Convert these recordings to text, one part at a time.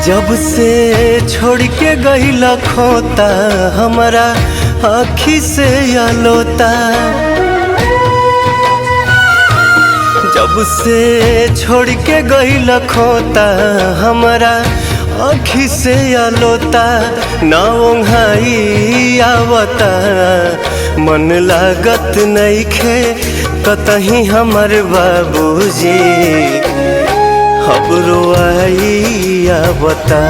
जब से छोड़ के गइला खोता हमारा आँखी से आलोता। जब से छोड़ के गइला खोता हमारा आँखी से आलोता। ना ओंघाई आवता मन लागत नइखे कतही हमर बाबूजी। खबरो आई आवता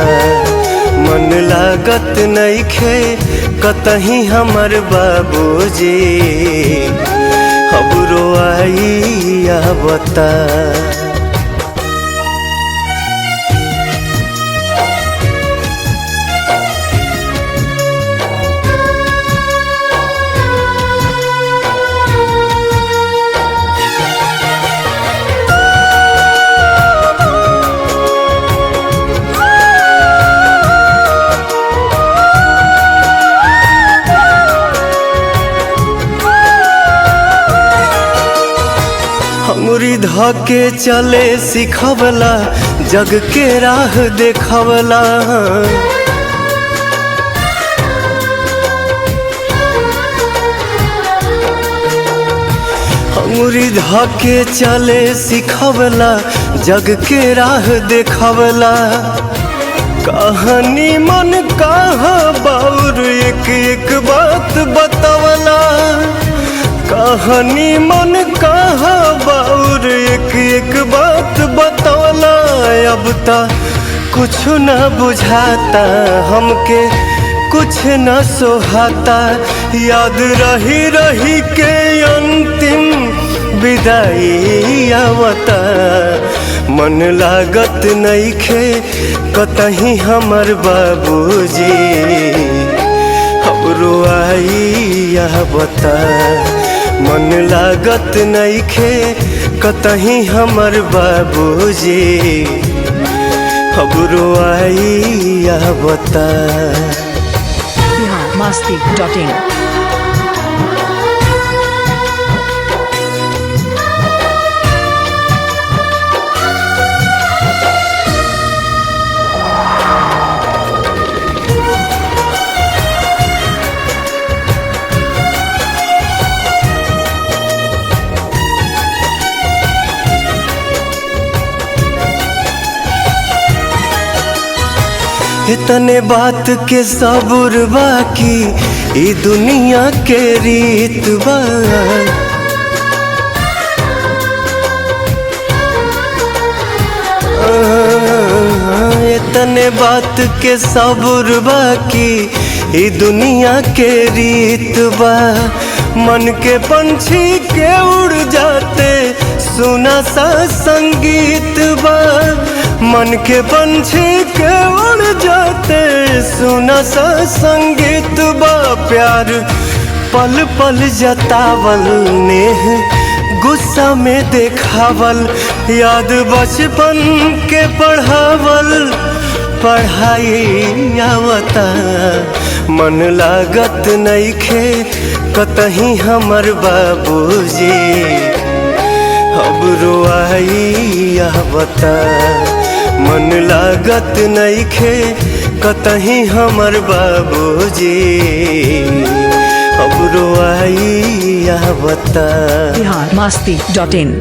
मन लागत नइखे कतही हमर बाबूजी। खबरो आई आवता। अंगुरी धके चले सिखवला जग के राह देखवला। अंगुरी धके चले सिखवला जग के राह देखवला। कहानी मन कहा बाउर एक एक बात बतवला। कहानी मन कहा बाउर एक एक बात बतवला। अब ता कुछ न बुझाता हमके कुछ न सोहाता। याद रही रही के अंतिम विदाई आवता। मन लागत नइखे कतही हमर बाबूजी। खबरो आई आवता मन लागत नइखे कतही हमर बाबूजी। खबरो आई आवता। biharmasti.in इतने बात के सबूर बाकी ई दुनिया के रीत बा। इतने बात के सबूर बाकी ई दुनिया के रीत बा। मन के पंछी के उड़ जाते सुना सा संगीत बा। मन के पंछी के उड़ जाते सुना सा संगीत बा। प्यार पल पल जतावल नेह गुस्सा में देखावल। याद बचपन के पढ़ावल पढ़ाई आवता। मन लागत नइखे कतही हमर बाबूजी। खबरो आई आवता मन लागत नइखे कतही हमर बाबूजी। खबरो आई आवता। biharmasti.in